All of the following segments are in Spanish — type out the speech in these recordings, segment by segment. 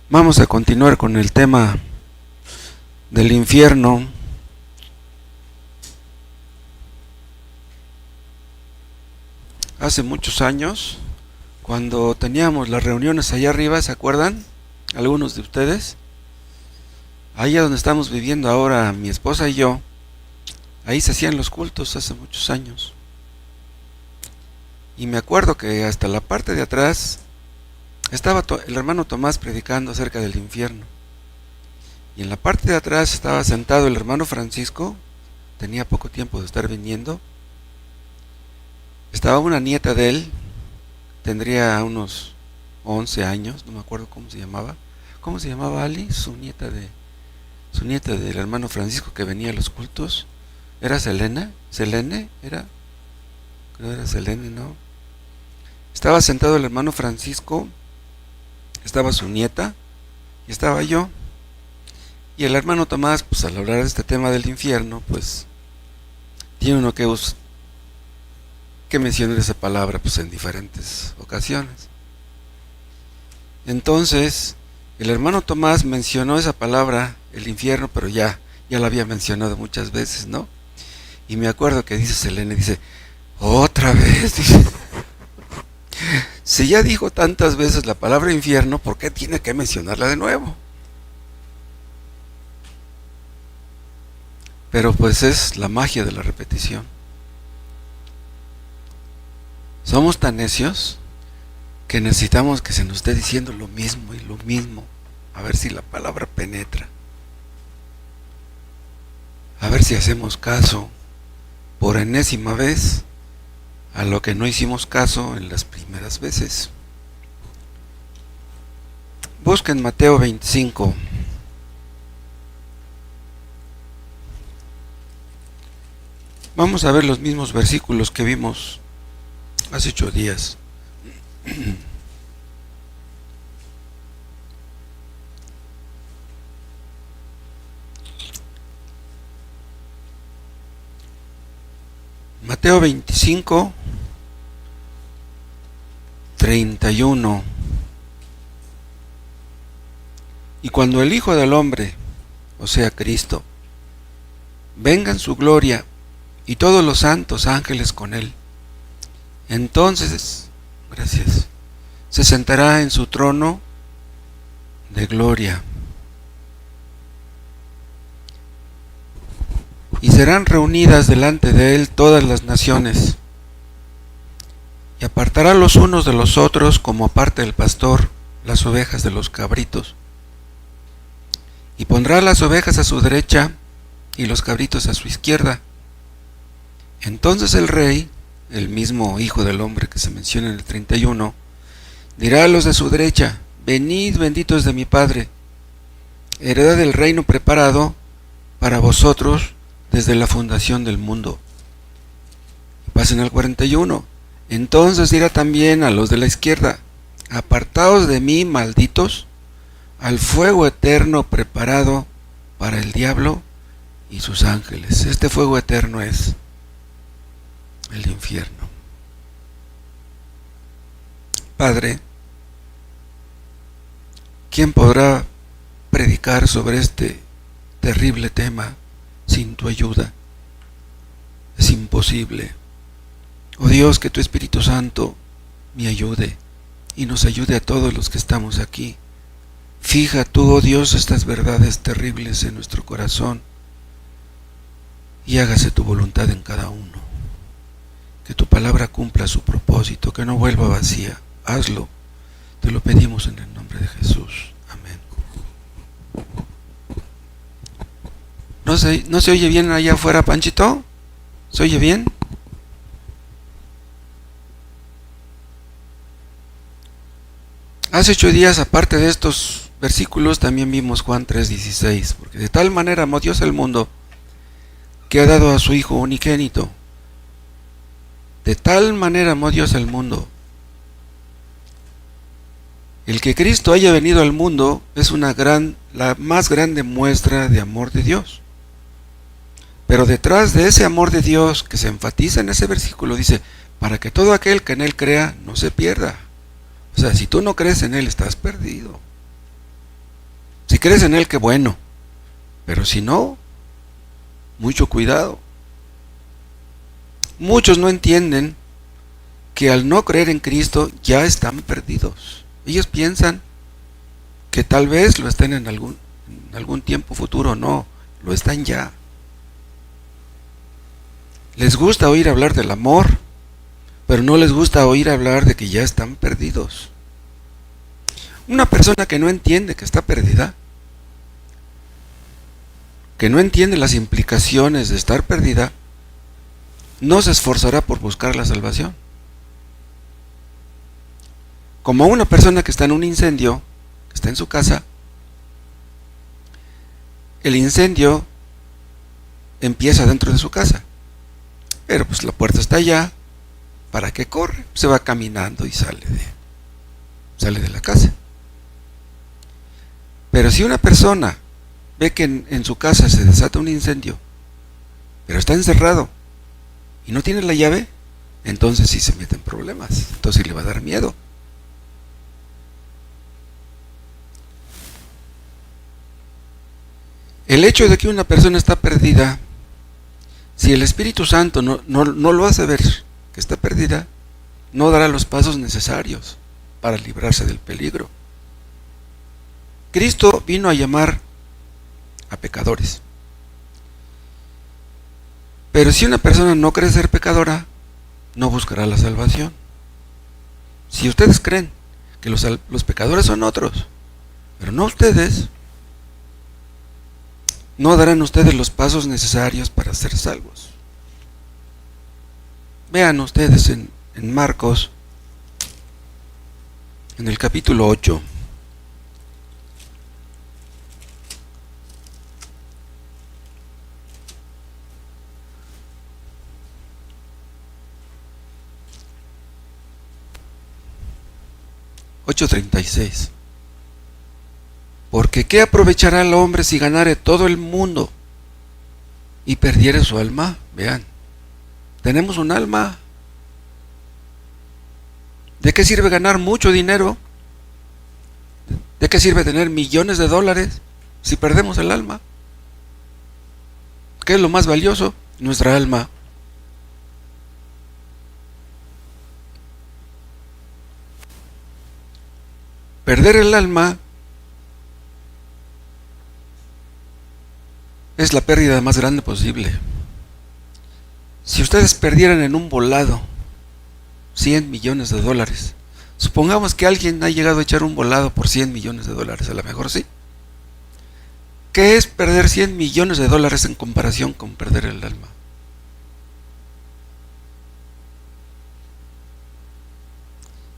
Vamos a continuar con el tema del infierno. Hace muchos años, cuando teníamos las reuniones allá arriba, ¿se acuerdan? Algunos de ustedes. Allá donde estamos viviendo ahora mi esposa y yo, ahí se hacían los cultos hace muchos años. Y me acuerdo que hasta la parte de atrás estaba el hermano Tomás predicando acerca del infierno. Y en la parte de atrás estaba sentado el hermano Francisco, tenía poco tiempo de estar viniendo. Estaba una nieta de él, tendría unos 11 años, no me acuerdo cómo se llamaba. ¿Cómo se llamaba Ali? Su nieta del hermano Francisco que venía a los cultos. ¿Era Selena? ¿Selene? Creo que era Selene, ¿no? Estaba sentado el hermano Francisco, estaba su nieta y estaba yo. Y el hermano Tomás, pues al hablar de este tema del infierno, pues tiene uno que mencionar esa palabra pues en diferentes ocasiones. Entonces, el hermano Tomás mencionó esa palabra, el infierno, pero ya la había mencionado muchas veces, ¿no? Y me acuerdo que dice Selene, dice, otra vez, dice, si ya dijo tantas veces la palabra infierno, ¿por qué tiene que mencionarla de nuevo? Pero pues es la magia de la repetición. Somos tan necios que necesitamos que se nos esté diciendo lo mismo y lo mismo, a ver si la palabra penetra, a ver si hacemos caso por enésima vez a lo que no hicimos caso en las primeras veces. Busquen Mateo 25. Vamos a ver los mismos versículos que vimos hace 8 días. Mateo 25, 31. Y cuando el Hijo del Hombre, o sea Cristo, venga en su gloria y todos los santos ángeles con él, entonces, gracias, se sentará en su trono de gloria. Y serán reunidas delante de él todas las naciones, y apartará los unos de los otros como aparta el pastor las ovejas de los cabritos. Y pondrá las ovejas a su derecha y los cabritos a su izquierda. Entonces el rey, el mismo Hijo del Hombre que se menciona en el 31, dirá a los de su derecha, venid benditos de mi Padre, heredad del reino preparado para vosotros desde la fundación del mundo. Y pasen al 41. Entonces dirá también a los de la izquierda, apartaos de mí, malditos, al fuego eterno preparado para el diablo y sus ángeles. Este fuego eterno es el infierno. Padre, ¿quién podrá predicar sobre este terrible tema sin tu ayuda? Es imposible. Oh Dios, que tu Espíritu Santo me ayude y nos ayude a todos los que estamos aquí. Fija tú, oh Dios, estas verdades terribles en nuestro corazón y hágase tu voluntad en cada uno. Que tu palabra cumpla su propósito, que no vuelva vacía. Hazlo, te lo pedimos en el nombre de Jesús. Amén. ¿No se oye bien allá afuera, Panchito? ¿Se oye bien? Hace 8 días, aparte de estos versículos, también vimos Juan 3:16, porque de tal manera amó Dios al mundo que ha dado a su Hijo unigénito. De tal manera amó Dios al mundo. El que Cristo haya venido al mundo es la más grande muestra de amor de Dios. Pero detrás de ese amor de Dios que se enfatiza en ese versículo dice, para que todo aquel que en Él crea no se pierda. O sea, si tú no crees en Él, estás perdido. Si crees en Él, qué bueno. Pero si no, mucho cuidado. Muchos no entienden que al no creer en Cristo ya están perdidos. Ellos piensan que tal vez lo estén en algún tiempo futuro. No, lo están ya. Les gusta oír hablar del amor, pero no les gusta oír hablar de que ya están perdidos. Una persona que no entiende que está perdida, que no entiende las implicaciones de estar perdida, no se esforzará por buscar la salvación. Como una persona que está en un incendio, que está en su casa, el incendio empieza dentro de su casa, pero pues la puerta está allá. ¿Para qué corre? Se va caminando y sale de la casa. Pero si una persona ve que en su casa se desata un incendio, pero está encerrado y no tiene la llave, entonces sí se mete en problemas. Entonces sí le va a dar miedo. El hecho de que una persona está perdida, si el Espíritu Santo no lo hace ver que está perdida, no dará los pasos necesarios para librarse del peligro. Cristo vino a llamar a pecadores. Pero si una persona no cree ser pecadora, no buscará la salvación. Si ustedes creen que los pecadores son otros, pero no ustedes, no darán ustedes los pasos necesarios para ser salvos. Vean ustedes en Marcos, en el capítulo 8. (8:36) Porque ¿qué aprovechará el hombre si ganare todo el mundo y perdiere su alma? Vean, tenemos un alma. ¿De qué sirve ganar mucho dinero? ¿De qué sirve tener millones de dólares si perdemos el alma? ¿Qué es lo más valioso? Nuestra alma. Perder el alma es la pérdida más grande posible. Si ustedes perdieran en un volado 100 millones de dólares, supongamos que alguien ha llegado a echar un volado por 100 millones de dólares, a lo mejor sí. ¿Qué es perder 100 millones de dólares en comparación con perder el alma?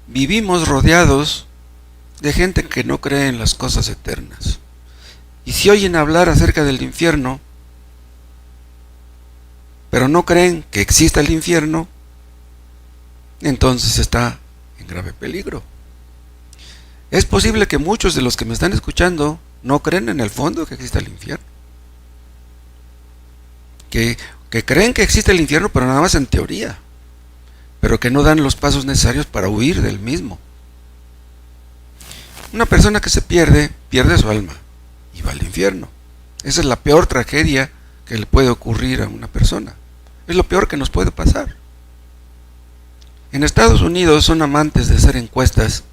Vivimos rodeados de gente que no cree en las cosas eternas. Y si oyen hablar acerca del infierno, pero no creen que exista el infierno, entonces está en grave peligro. Es posible que muchos de los que me están escuchando no creen en el fondo que exista el infierno. Que creen que existe el infierno, pero nada más en teoría. Pero que no dan los pasos necesarios para huir del mismo. Una persona que se pierde su alma y va al infierno. Esa es la peor tragedia que le puede ocurrir a una persona. Es lo peor que nos puede pasar. En Estados Unidos son amantes de hacer encuestas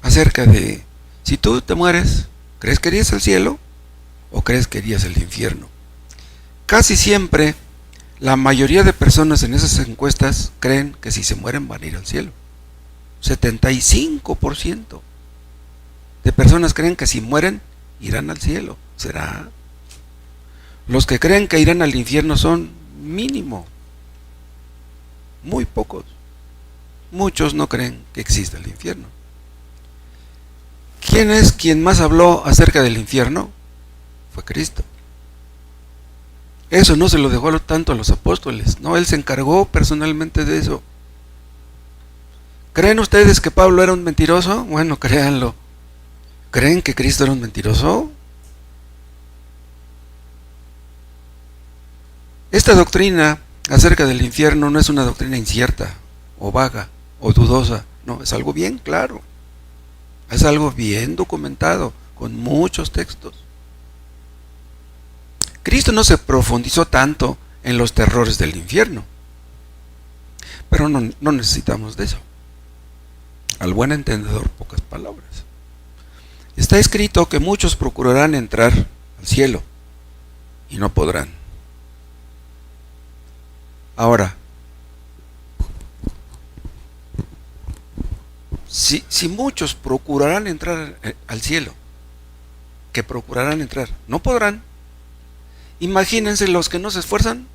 acerca de si tú te mueres, ¿crees que irías al cielo o crees que irías al infierno? Casi siempre la mayoría de personas en esas encuestas creen que si se mueren van a ir al cielo. 75% de personas creen que si mueren irán al cielo. ¿Será? Los que creen que irán al infierno son mínimo, muy pocos. Muchos no creen que exista el infierno. ¿Quién es quien más habló acerca del infierno? Fue Cristo. Eso no se lo dejó tanto a los apóstoles, no, Él se encargó personalmente de eso. ¿Creen ustedes que Pablo era un mentiroso? Bueno, créanlo. ¿Creen que Cristo era un mentiroso? Esta doctrina acerca del infierno no es una doctrina incierta, o vaga, o dudosa. No, es algo bien claro. Es algo bien documentado con muchos textos. Cristo no se profundizó tanto en los terrores del infierno, pero no necesitamos de eso. Al buen entendedor, pocas palabras. Está escrito que muchos procurarán entrar al cielo y no podrán. Ahora, si muchos procurarán entrar al cielo, que procurarán entrar, no podrán. Imagínense los que no se esfuerzan,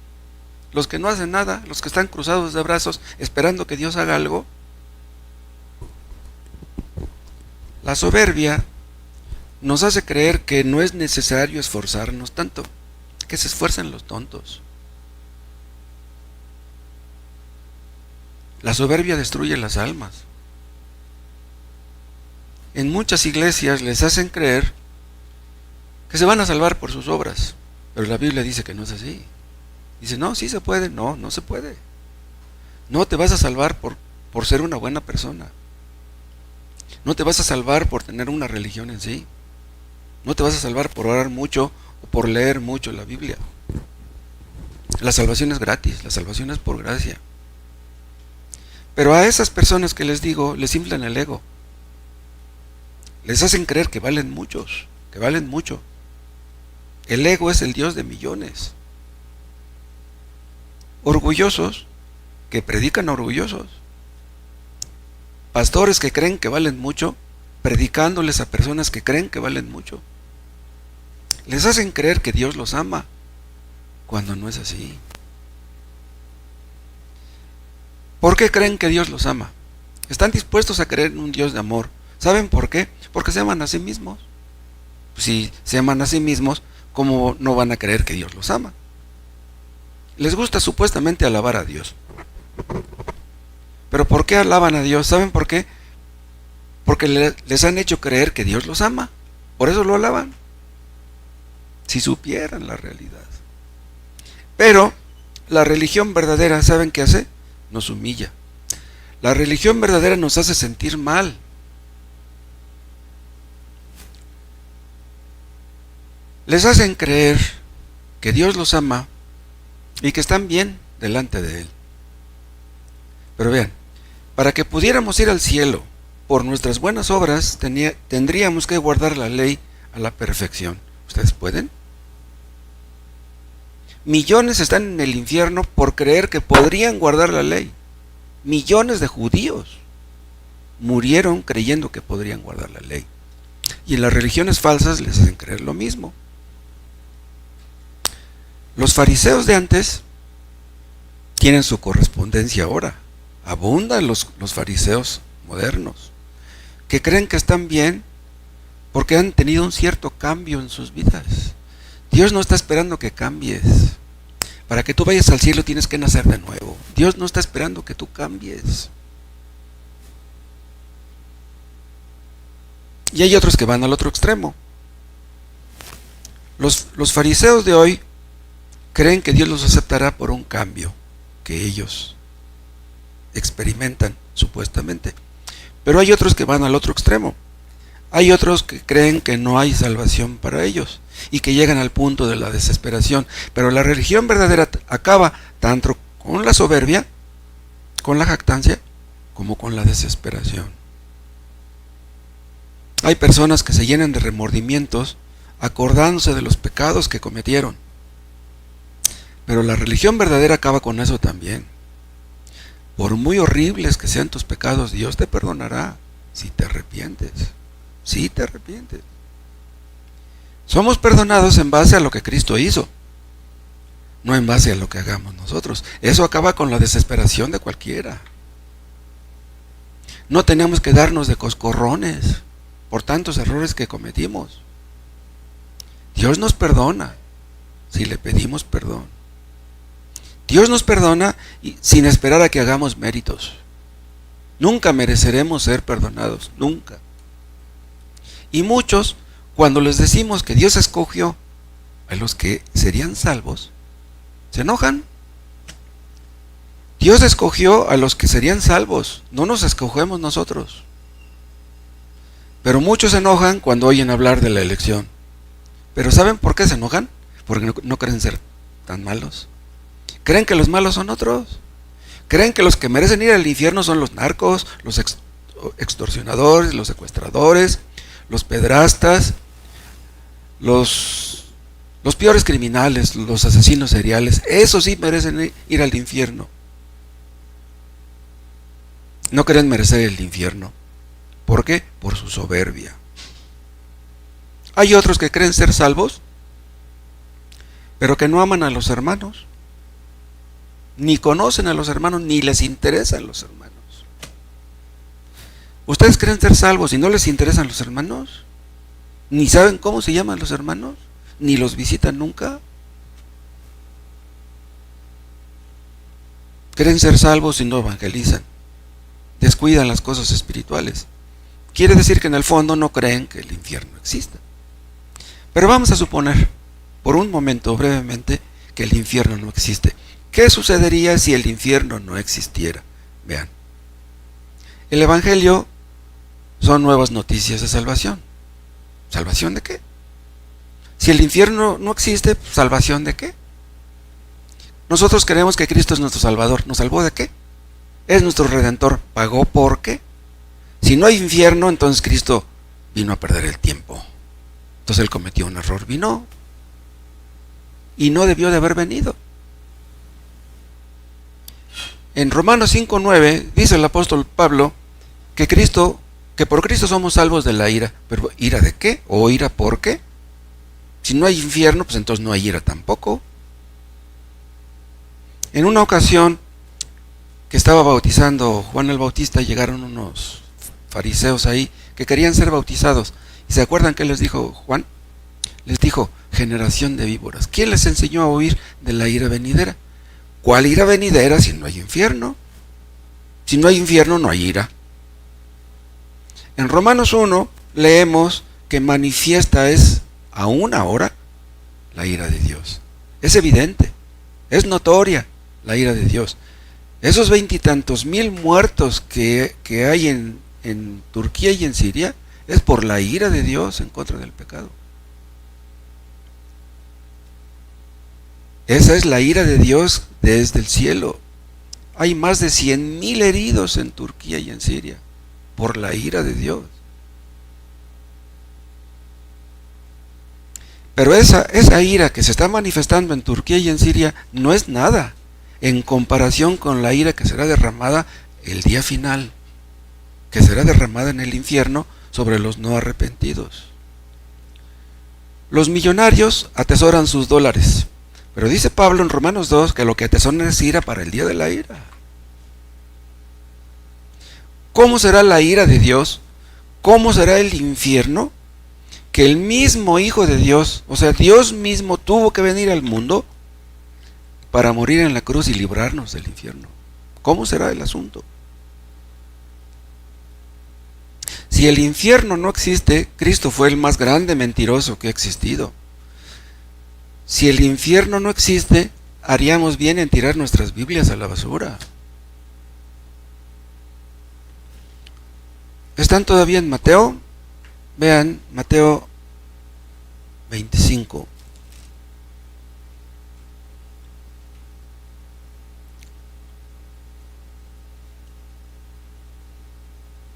los que no hacen nada, los que están cruzados de brazos esperando que Dios haga algo. La soberbia nos hace creer que no es necesario esforzarnos tanto, que se esfuercen los tontos. La soberbia destruye las almas. En muchas iglesias les hacen creer que se van a salvar por sus obras, pero la Biblia dice que no es así. Dice, no, sí se puede. No, no se puede. No te vas a salvar por ser una buena persona. No te vas a salvar por tener una religión en sí. No te vas a salvar por orar mucho o por leer mucho la Biblia. La salvación es gratis, la salvación es por gracia. Pero a esas personas que les digo, les inflan el ego. Les hacen creer que valen muchos, que valen mucho. El ego es el Dios de millones. Orgullosos que predican orgullosos. Pastores que creen que valen mucho, predicándoles a personas que creen que valen mucho. Les hacen creer que Dios los ama, cuando no es así. ¿Por qué creen que Dios los ama? Están dispuestos a creer en un Dios de amor. ¿Saben por qué? Porque se aman a sí mismos. Si se aman a sí mismos, ¿cómo no van a creer que Dios los ama? Les gusta supuestamente alabar a Dios. ¿Pero por qué alaban a Dios? ¿Saben por qué? Porque les han hecho creer que Dios los ama. Por eso lo alaban. Si supieran la realidad. Pero la religión verdadera, ¿saben qué hace? Nos humilla. La religión verdadera nos hace sentir mal. Les hacen creer que Dios los ama y que están bien delante de Él. Pero vean, para que pudiéramos ir al cielo por nuestras buenas obras, tendríamos que guardar la ley a la perfección. ¿Ustedes pueden? Millones están en el infierno por creer que podrían guardar la ley. Millones de judíos murieron creyendo que podrían guardar la ley. Y en las religiones falsas les hacen creer lo mismo. Los fariseos de antes tienen su correspondencia ahora. Abundan los fariseos modernos, que creen que están bien porque han tenido un cierto cambio en sus vidas. Dios no está esperando que cambies. Para que tú vayas al cielo tienes que nacer de nuevo. Dios no está esperando que tú cambies. Y hay otros que van al otro extremo. Los fariseos de hoy creen que Dios los aceptará por un cambio que ellos experimentan, supuestamente. Pero hay otros que van al otro extremo. Hay otros que creen que no hay salvación para ellos y que llegan al punto de la desesperación. Pero la religión verdadera acaba tanto con la soberbia, con la jactancia, como con la desesperación. Hay personas que se llenan de remordimientos acordándose de los pecados que cometieron. Pero la religión verdadera acaba con eso también. Por muy horribles que sean tus pecados, Dios te perdonará si te arrepientes. Si te arrepientes. Somos perdonados en base a lo que Cristo hizo, no en base a lo que hagamos nosotros. Eso acaba con la desesperación de cualquiera. No tenemos que darnos de coscorrones por tantos errores que cometimos. Dios nos perdona si le pedimos perdón. Dios nos perdona sin esperar a que hagamos méritos. Nunca mereceremos ser perdonados, nunca. Y muchos, cuando les decimos que Dios escogió a los que serían salvos, se enojan. Dios escogió a los que serían salvos, no nos escogemos nosotros. Pero muchos se enojan cuando oyen hablar de la elección. ¿Pero saben por qué se enojan? Porque no creen ser tan malos. Creen que los malos son otros. Creen que los que merecen ir al infierno son los narcos, los extorsionadores, los secuestradores, los pedrastas, los peores criminales, los asesinos seriales. Esos sí merecen ir al infierno. No creen merecer el infierno. ¿Por qué? Por su soberbia. Hay otros que creen ser salvos, pero que no aman a los hermanos, ni conocen a los hermanos, ni les interesan los hermanos. ¿Ustedes creen ser salvos y no les interesan los hermanos? ¿Ni saben cómo se llaman los hermanos? ¿Ni los visitan nunca? Creen ser salvos y no evangelizan. Descuidan las cosas espirituales. Quiere decir que en el fondo no creen que el infierno exista. Pero vamos a suponer, por un momento, brevemente, que el infierno no existe. ¿Qué sucedería si el infierno no existiera? Vean, el Evangelio son nuevas noticias de salvación. ¿Salvación de qué? Si el infierno no existe, ¿salvación de qué? Nosotros creemos que Cristo es nuestro Salvador. ¿Nos salvó de qué? Es nuestro Redentor. ¿Pagó por qué? Si no hay infierno, entonces Cristo vino a perder el tiempo. Entonces Él cometió un error. Vino y no debió de haber venido. En Romanos 5:9 dice el apóstol Pablo que por Cristo somos salvos de la ira. ¿Pero ira de qué? ¿O ira por qué? Si no hay infierno, pues entonces no hay ira tampoco. En una ocasión que estaba bautizando Juan el Bautista, llegaron unos fariseos ahí que querían ser bautizados. ¿Y se acuerdan qué les dijo Juan? Les dijo: generación de víboras. ¿Quién les enseñó a huir de la ira venidera? ¿Cuál ira venidera si no hay infierno? Si no hay infierno, no hay ira. En Romanos 1 leemos que manifiesta es aún ahora la ira de Dios. Es evidente, es notoria la ira de Dios. Esos 20 y tantos mil muertos que hay en Turquía y en Siria es por la ira de Dios en contra del pecado. Esa es la ira de Dios desde el cielo. Hay más de 100,000 heridos en Turquía y en Siria por la ira de Dios. Pero esa ira que se está manifestando en Turquía y en Siria no es nada en comparación con la ira que será derramada el día final, que será derramada en el infierno sobre los no arrepentidos. Los millonarios atesoran sus dólares, pero dice Pablo en Romanos 2 que lo que atesoran es ira para el día de la ira. ¿Cómo será la ira de Dios? ¿Cómo será el infierno? Que el mismo Hijo de Dios, o sea, Dios mismo tuvo que venir al mundo para morir en la cruz y librarnos del infierno. ¿Cómo será el asunto? Si el infierno no existe, Cristo fue el más grande mentiroso que ha existido. Si el infierno no existe, haríamos bien en tirar nuestras Biblias a la basura. ¿Están todavía en Mateo? Vean, Mateo 25.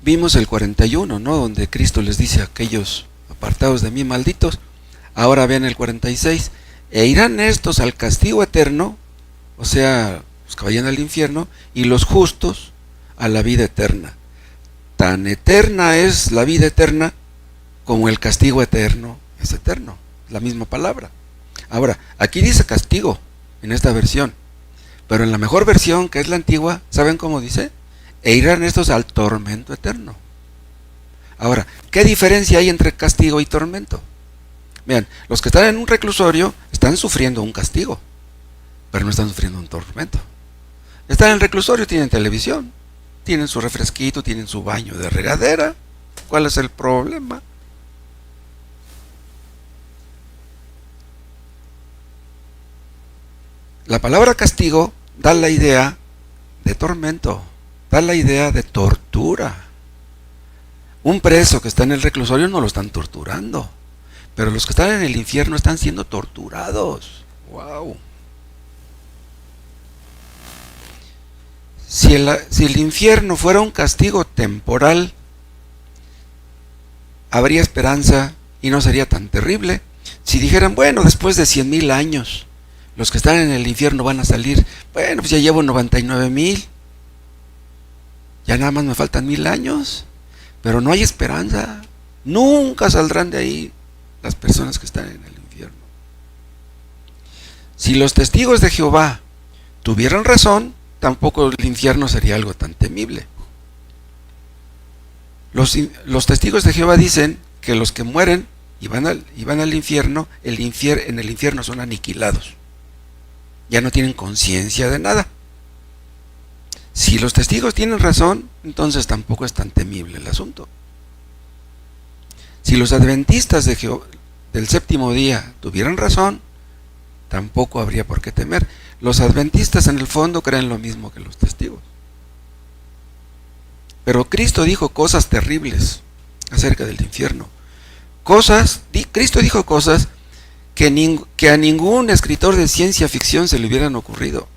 Vimos el 41, ¿no? Donde Cristo les dice a aquellos: apartados de mí, malditos. Ahora vean el 46. E irán estos al castigo eterno, o sea, los que vayan al infierno, y los justos a la vida eterna. Tan eterna es la vida eterna como el castigo eterno es eterno. La misma palabra. Ahora, aquí dice castigo en esta versión, pero en la mejor versión, que es la antigua, ¿saben cómo dice? E irán estos al tormento eterno. Ahora, ¿qué diferencia hay entre castigo y tormento? Vean, los que están en un reclusorio están sufriendo un castigo, pero no están sufriendo un tormento. Están en el reclusorio, tienen televisión, tienen su refresquito, tienen su baño de regadera. ¿Cuál es el problema? La palabra castigo da la idea de tormento, da la idea de tortura. Un preso que está en el reclusorio no lo están torturando, pero los que están en el infierno están siendo torturados. ¡Wow! Si el infierno fuera un castigo temporal, habría esperanza y no sería tan terrible. Si dijeran, bueno, después de 100,000 años, los que están en el infierno van a salir, bueno, pues ya llevo 99,000, ya nada más me faltan 1,000 años, pero no hay esperanza. Nunca saldrán de ahí las personas que están en el infierno. Si los testigos de Jehová tuvieran razón, tampoco el infierno sería algo tan temible. Los testigos de Jehová dicen que los que mueren y van al infierno, en el infierno son aniquilados. Ya no tienen conciencia de nada. Si los testigos tienen razón, entonces tampoco es tan temible el asunto. Si los adventistas del séptimo día tuvieran razón, tampoco habría por qué temer. Los adventistas en el fondo creen lo mismo que los testigos. Pero Cristo dijo cosas terribles acerca del infierno. Cristo dijo cosas que a ningún escritor de ciencia ficción se le hubieran ocurrido.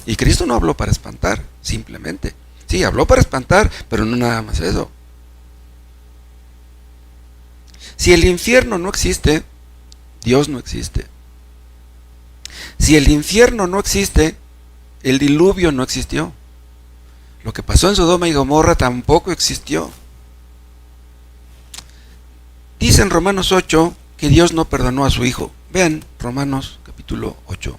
Y Cristo no habló para espantar, simplemente. Sí, habló para espantar, pero no nada más eso. Si el infierno no existe, Dios no existe. Si el infierno no existe, el diluvio no existió. Lo que pasó en Sodoma y Gomorra tampoco existió. Dice en Romanos 8 que Dios no perdonó a su Hijo. Vean Romanos capítulo 8.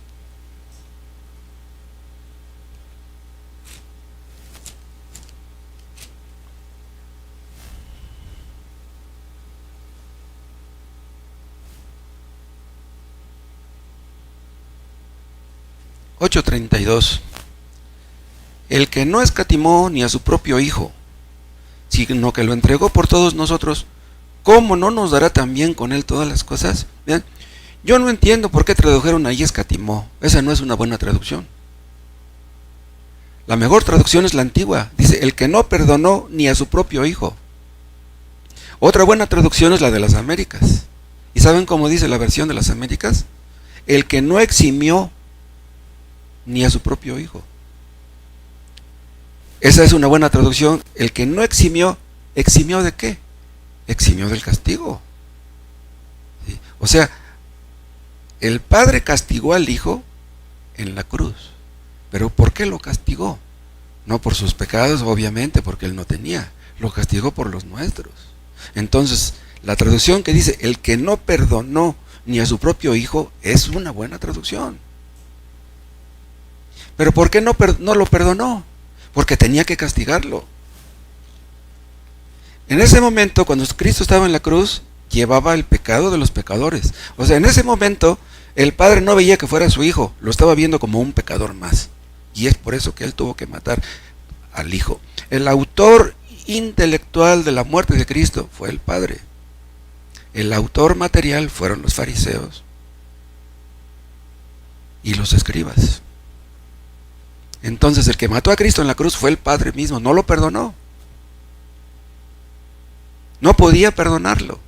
(8:32) El que no escatimó ni a su propio Hijo, sino que lo entregó por todos nosotros, ¿cómo no nos dará también con él todas las cosas? ¿Vean? Yo no entiendo por qué tradujeron ahí escatimó. Esa no es una buena traducción. La mejor traducción es la antigua. Dice, el que no perdonó ni a su propio Hijo. Otra buena traducción es la de las Américas. ¿Y saben cómo dice la versión de las Américas? El que no eximió ni a su propio Hijo. Esa es una buena traducción. El que no eximió, ¿eximió de qué? Eximió del castigo. ¿Sí? O sea, el Padre castigó al Hijo en la cruz. ¿Pero por qué lo castigó? No por sus pecados, obviamente, porque Él no tenía. Lo castigó por los nuestros. Entonces, la traducción que dice, el que no perdonó ni a su propio Hijo, es una buena traducción. ¿Pero por qué no lo perdonó? Porque tenía que castigarlo. En ese momento, cuando Cristo estaba en la cruz, llevaba el pecado de los pecadores. O sea, en ese momento, el Padre no veía que fuera su Hijo, lo estaba viendo como un pecador más. Y es por eso que Él tuvo que matar al Hijo. El autor intelectual de la muerte de Cristo fue el Padre. El autor material fueron los fariseos y los escribas. Entonces el que mató a Cristo en la cruz fue el Padre mismo, no lo perdonó. No podía perdonarlo.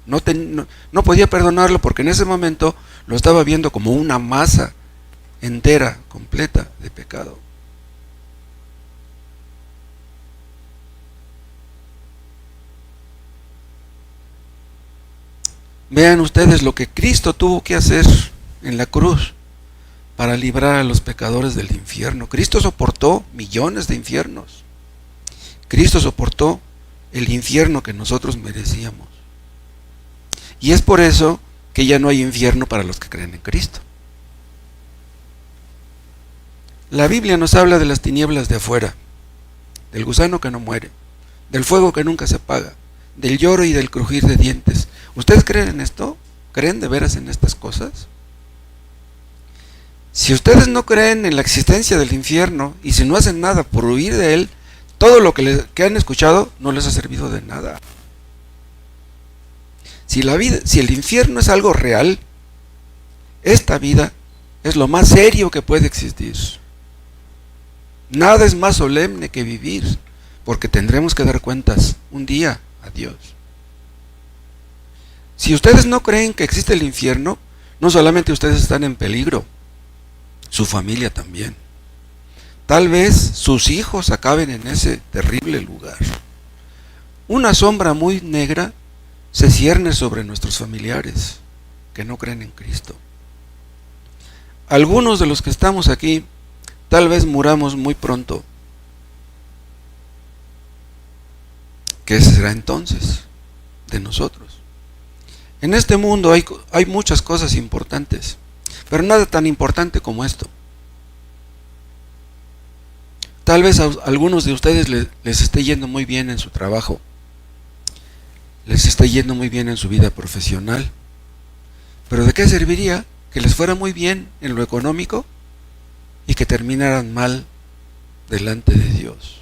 No podía perdonarlo porque en ese momento lo estaba viendo como una masa entera, completa de pecado. Vean ustedes lo que Cristo tuvo que hacer en la cruz para librar a los pecadores del infierno. Cristo soportó millones de infiernos. Cristo soportó el infierno que nosotros merecíamos. Y es por eso que ya no hay infierno para los que creen en Cristo. La Biblia nos habla de las tinieblas de afuera, del gusano que no muere, del fuego que nunca se apaga, del lloro y del crujir de dientes. ¿Ustedes creen en esto? ¿Creen de veras en estas cosas? Si ustedes no creen en la existencia del infierno y si no hacen nada por huir de él, todo lo que han escuchado no les ha servido de nada. Si el infierno es algo real, esta vida es lo más serio que puede existir. Nada es más solemne que vivir porque tendremos que dar cuentas un día a Dios. Si ustedes no creen que existe el infierno, no solamente ustedes están en peligro, su familia también. Tal vez sus hijos acaben en ese terrible lugar. Una sombra muy negra se cierne sobre nuestros familiares que no creen en Cristo. Algunos de los que estamos aquí, tal vez muramos muy pronto. ¿Qué será entonces de nosotros? En este mundo hay muchas cosas importantes, pero nada tan importante como esto. Tal vez a algunos de ustedes les esté yendo muy bien en su trabajo, les esté yendo muy bien en su vida profesional, pero ¿de qué serviría que les fuera muy bien en lo económico y que terminaran mal delante de Dios?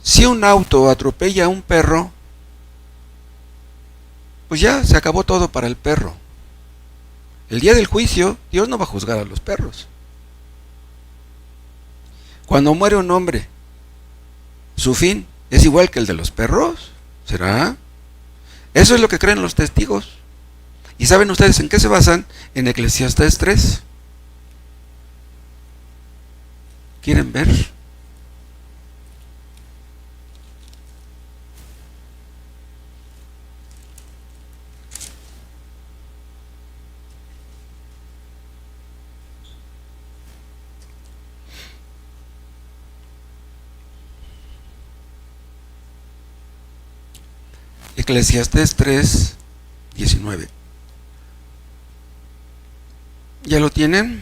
Si un auto atropella a un perro, pues ya se acabó todo para el perro. El día del juicio, Dios no va a juzgar a los perros. Cuando muere un hombre, su fin es igual que el de los perros, ¿será? Eso es lo que creen los testigos. ¿Y saben ustedes en qué se basan? En Eclesiastés 3. ¿Quieren ver? Eclesiastés 3, 19. ¿Ya lo tienen?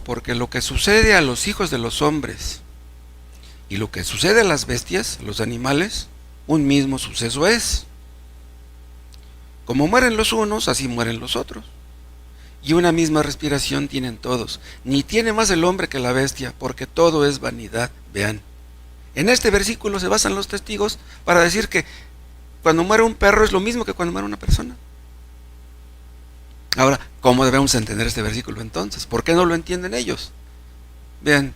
Porque lo que sucede a los hijos de los hombres y lo que sucede a las bestias, a los animales, un mismo suceso es. Como mueren los unos, así mueren los otros. Y una misma respiración tienen todos. Ni tiene más el hombre que la bestia, porque todo es vanidad. Vean. En este versículo se basan los testigos para decir que cuando muere un perro es lo mismo que cuando muere una persona. Ahora, ¿cómo debemos entender este versículo entonces? ¿Por qué no lo entienden ellos? Vean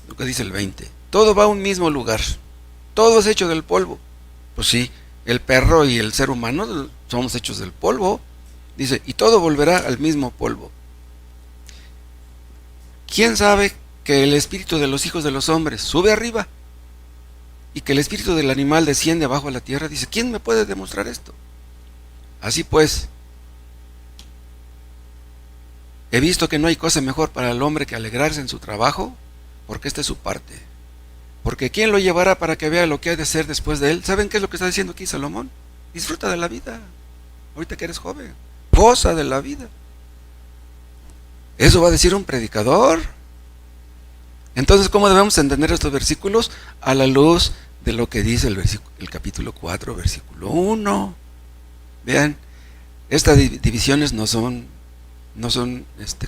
lo que dice el 20. Todo va a un mismo lugar. Todo es hecho del polvo. Pues sí, el perro y el ser humano somos hechos del polvo. Dice, y todo volverá al mismo polvo. ¿Quién sabe que el espíritu de los hijos de los hombres sube arriba y que el espíritu del animal desciende abajo a la tierra? Dice, ¿quién me puede demostrar esto? Así pues, he visto que no hay cosa mejor para el hombre que alegrarse en su trabajo, porque esta es su parte. Porque ¿quién lo llevará para que vea lo que ha de ser después de él? ¿Saben qué es lo que está diciendo aquí Salomón? Disfruta de la vida, ahorita que eres joven, goza de la vida. Eso va a decir un predicador. Entonces, ¿cómo debemos entender estos versículos? A la luz de lo que dice el capítulo 4, versículo 1. Vean, estas divisiones no son,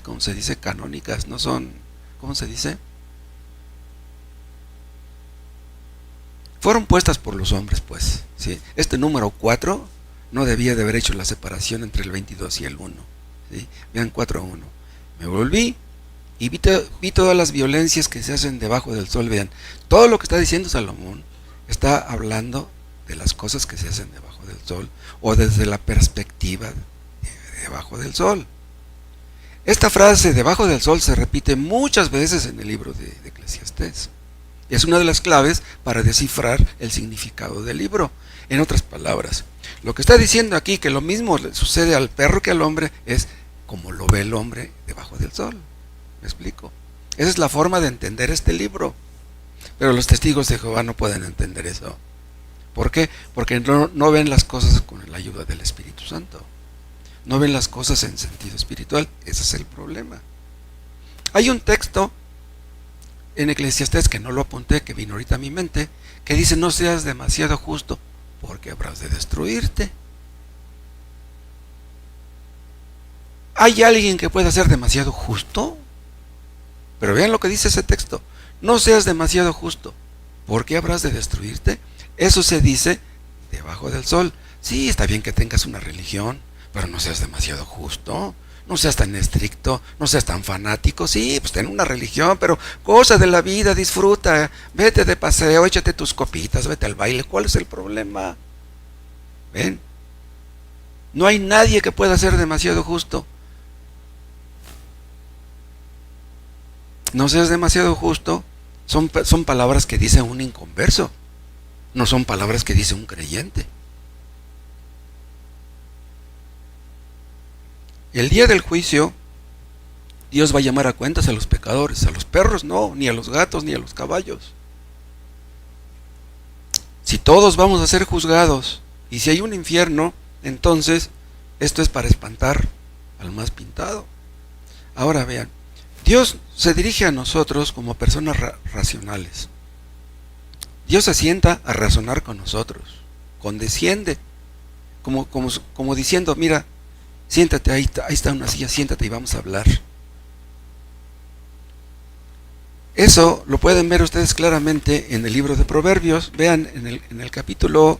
¿cómo se dice? Canónicas, no son, ¿cómo se dice? Fueron puestas por los hombres, pues. ¿Sí? Este número 4 no debía de haber hecho la separación entre el 22 y el 1. ¿Sí? Vean 4:1. Me volví y vi todas las violencias que se hacen debajo del sol. Vean, todo lo que está diciendo Salomón está hablando de las cosas que se hacen debajo del sol o desde la perspectiva de debajo del sol. Esta frase debajo del sol se repite muchas veces en el libro de Eclesiastés. Es una de las claves para descifrar el significado del libro. En otras palabras, lo que está diciendo aquí, que lo mismo le sucede al perro que al hombre, es como lo ve el hombre debajo del sol. ¿Me explico? Esa es la forma de entender este libro. Pero los testigos de Jehová no pueden entender eso. ¿Por qué? Porque no ven las cosas con la ayuda del Espíritu Santo. No ven las cosas en sentido espiritual. Ese es el problema. Hay un texto en Eclesiastés, que no lo apunté, que vino ahorita a mi mente, que dice, no seas demasiado justo, porque habrás de destruirte. ¿Hay alguien que pueda ser demasiado justo? Pero vean lo que dice ese texto. No seas demasiado justo, porque habrás de destruirte. Eso se dice debajo del sol. Sí, está bien que tengas una religión, pero no seas demasiado justo. No seas tan estricto, no seas tan fanático. Sí, pues ten una religión, pero cosa de la vida, disfruta. Vete de paseo, échate tus copitas, vete al baile. ¿Cuál es el problema? ¿Ven? No hay nadie que pueda ser demasiado justo. No seas demasiado justo. Son palabras que dice un inconverso. No son palabras que dice un creyente. El día del juicio, Dios va a llamar a cuentas a los pecadores. A los perros no, ni a los gatos, ni a los caballos. Si todos vamos a ser juzgados, y si hay un infierno, entonces esto es para espantar al más pintado. Ahora vean, Dios se dirige a nosotros como personas racionales. Dios se sienta a razonar con nosotros, condesciende, como diciendo, mira, siéntate, ahí está una silla, siéntate y vamos a hablar. Eso lo pueden ver ustedes claramente en el libro de Proverbios. Vean en el capítulo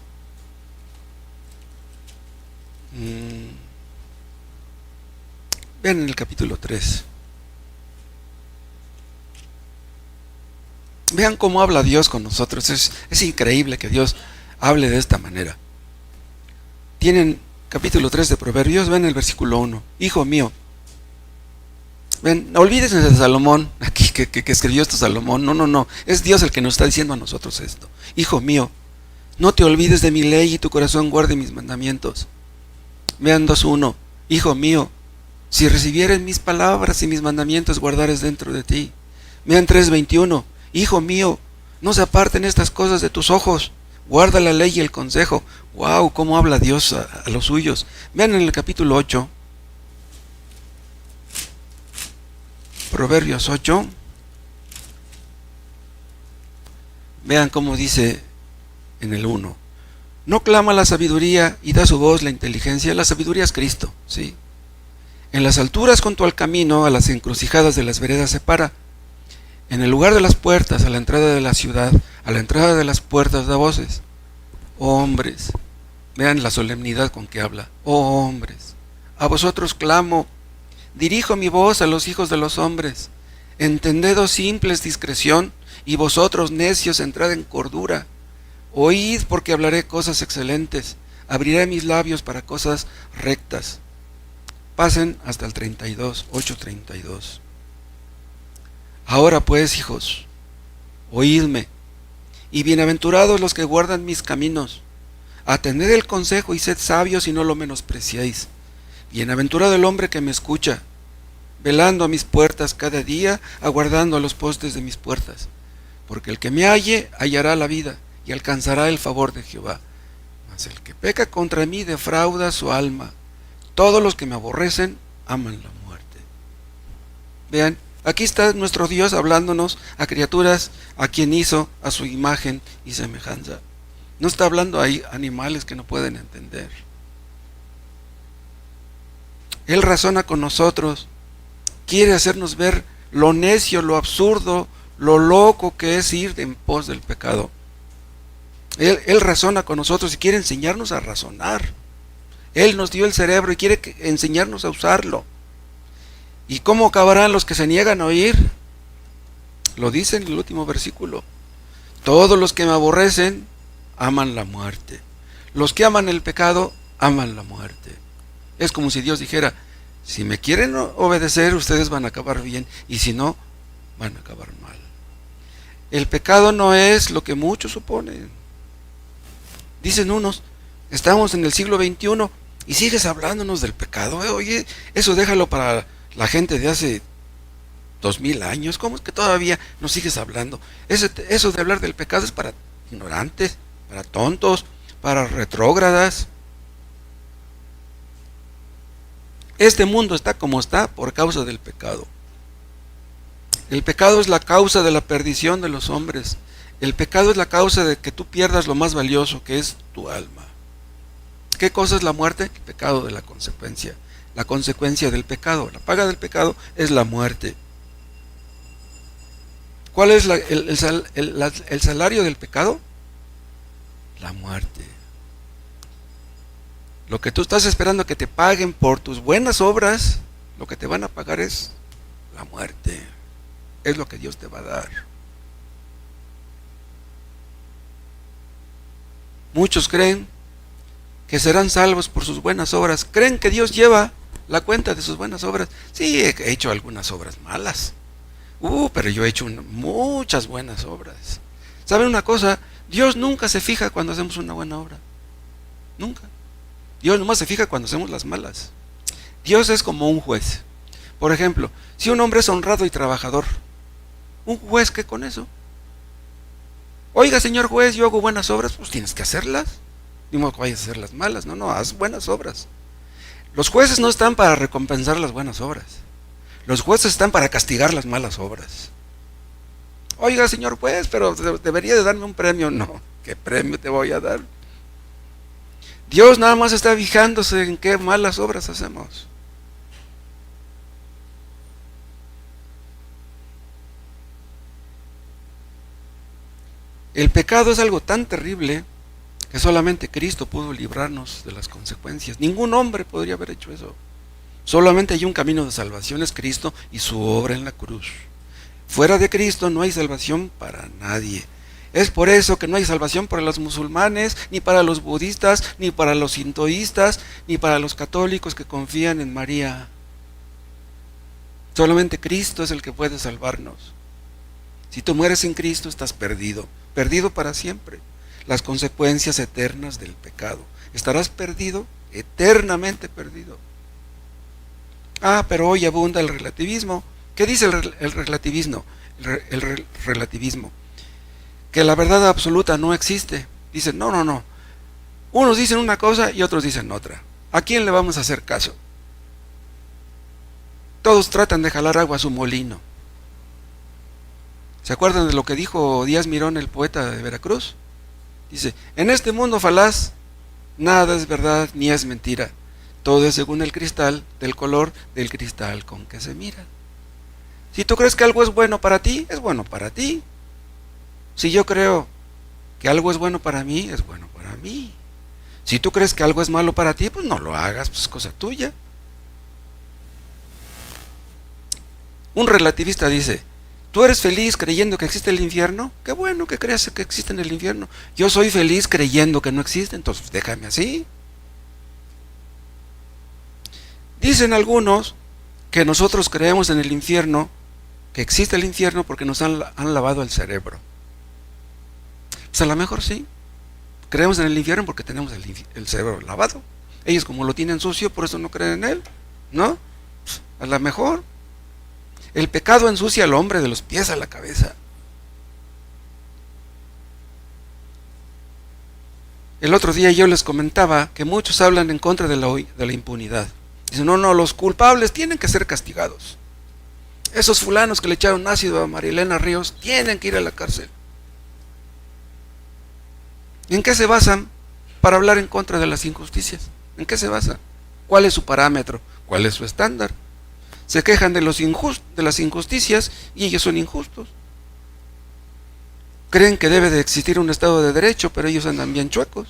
vean en el capítulo 3. Vean cómo habla Dios con nosotros. Es increíble que Dios hable de esta manera. Tienen capítulo 3 de Proverbios, ven el versículo 1. Hijo mío, ven, no olvídense de Salomón, aquí que escribió esto Salomón. No, es Dios el que nos está diciendo a nosotros esto. Hijo mío, no te olvides de mi ley y tu corazón guarde mis mandamientos. Vean 2:1. Hijo mío, si recibieres mis palabras y mis mandamientos guardares dentro de ti. Vean 3:21. Hijo mío, no se aparten estas cosas de tus ojos. Guarda la ley y el consejo. Wow, cómo habla Dios a los suyos. Vean en el capítulo 8. Proverbios 8. Vean cómo dice en el 1. No clama la sabiduría y da su voz la inteligencia. La sabiduría es Cristo, ¿sí? En las alturas junto al camino, a las encrucijadas de las veredas se para. En el lugar de las puertas, a la entrada de la ciudad, a la entrada de las puertas da voces. Oh hombres, vean la solemnidad con que habla. Oh hombres, a vosotros clamo, dirijo mi voz a los hijos de los hombres. Entended, oh simples, discreción, y vosotros necios entrad en cordura. Oíd, porque hablaré cosas excelentes, abriré mis labios para cosas rectas. Pasen hasta el 32, 8:32. Ahora pues, hijos, oídme, y bienaventurados los que guardan mis caminos. Atended el consejo y sed sabios y no lo menospreciéis. Bienaventurado el hombre que me escucha, velando a mis puertas cada día, aguardando a los postes de mis puertas. Porque el que me halle, hallará la vida, y alcanzará el favor de Jehová. Mas el que peca contra mí defrauda su alma. Todos los que me aborrecen aman la muerte. Vean, aquí está nuestro Dios hablándonos a criaturas a quien hizo a su imagen y semejanza. No está hablando ahí a animales que no pueden entender. Él razona con nosotros, quiere hacernos ver lo necio, lo absurdo, lo loco que es ir en pos del pecado. Él razona con nosotros y quiere enseñarnos a razonar. Él nos dio el cerebro y quiere enseñarnos a usarlo. ¿Y cómo acabarán los que se niegan a oír? Lo dice en el último versículo. Todos los que me aborrecen aman la muerte. Los que aman el pecado aman la muerte. Es como si Dios dijera, si me quieren obedecer, ustedes van a acabar bien, y si no, van a acabar mal. El pecado no es lo que muchos suponen. Dicen unos, estamos en el siglo XXI y sigues hablándonos del pecado. Oye, eso déjalo para la gente de hace 2000 años. ¿Cómo es que todavía nos sigues hablando? Eso de hablar del pecado es para ignorantes, para tontos, para retrógradas. Este mundo está como está por causa del pecado. El pecado es la causa de la perdición de los hombres. El pecado es la causa de que tú pierdas lo más valioso, que es tu alma. ¿Qué cosa es la muerte? El pecado de la consecuencia. La consecuencia del pecado. La paga del pecado es la muerte. ¿Cuál es el salario del pecado? La muerte. Lo que tú estás esperando que te paguen por tus buenas obras, Lo que te van a pagar es la muerte. Es lo que Dios te va a dar. Muchos creen que serán salvos por sus buenas obras. Creen que Dios lleva la cuenta de sus buenas obras. Sí, he hecho algunas obras malas. Pero yo he hecho muchas buenas obras. ¿Saben una cosa? Dios nunca se fija cuando hacemos una buena obra. Nunca. Dios nomás se fija cuando hacemos las malas. Dios es como un juez. Por ejemplo, si un hombre es honrado y trabajador, un juez, ¿qué con eso? Oiga, señor juez, yo hago buenas obras, pues tienes que hacerlas. Ni modo que vayas a hacer las malas. No, haz buenas obras. Los jueces no están para recompensar las buenas obras. Los jueces están para castigar las malas obras. Oiga, señor juez, pero debería de darme un premio. No, ¿qué premio te voy a dar? Dios nada más está fijándose en qué malas obras hacemos. El pecado es algo tan terrible que solamente Cristo pudo librarnos de las consecuencias. Ningún hombre podría haber hecho eso. Solamente hay un camino de salvación, es Cristo y su obra en la cruz. Fuera de Cristo no hay salvación para nadie. Es por eso que no hay salvación para los musulmanes, ni para los budistas, ni para los sintoístas, ni para los católicos que confían en María. Solamente Cristo es el que puede salvarnos. Si tú mueres en Cristo, estás perdido, perdido para siempre. Las consecuencias eternas del pecado. Estarás perdido, eternamente perdido. Pero hoy abunda el relativismo. ¿Qué dice el relativismo? El relativismo. Que la verdad absoluta no existe. Dicen, no. Unos dicen una cosa y otros dicen otra. ¿A quién le vamos a hacer caso? Todos tratan de jalar agua a su molino. ¿Se acuerdan de lo que dijo Díaz Mirón, el poeta de Veracruz? Dice, en este mundo falaz, nada es verdad ni es mentira. Todo es según el cristal, del color del cristal con que se mira. Si tú crees que algo es bueno para ti, es bueno para ti. Si yo creo que algo es bueno para mí, es bueno para mí. Si tú crees que algo es malo para ti, pues no lo hagas, pues es cosa tuya. Un relativista dice, ¿tú eres feliz creyendo que existe el infierno? Qué bueno que creas que existe en el infierno. Yo soy feliz creyendo que no existe, entonces déjame así. Dicen algunos que nosotros creemos en el infierno, que existe el infierno porque nos han lavado el cerebro. Pues a lo mejor sí. Creemos en el infierno porque tenemos el cerebro lavado. Ellos como lo tienen sucio, por eso no creen en él, ¿no? Pues a lo mejor. El pecado ensucia al hombre de los pies a la cabeza. El otro día yo les comentaba que muchos hablan en contra de la impunidad. Dicen, no, los culpables tienen que ser castigados. Esos fulanos que le echaron ácido a Marilena Ríos tienen que ir a la cárcel. ¿En qué se basan para hablar en contra de las injusticias? ¿En qué se basan? ¿Cuál es su parámetro? ¿Cuál es su estándar? Se quejan de las injusticias y ellos son injustos. Creen que debe de existir un Estado de Derecho, pero ellos andan bien chuecos.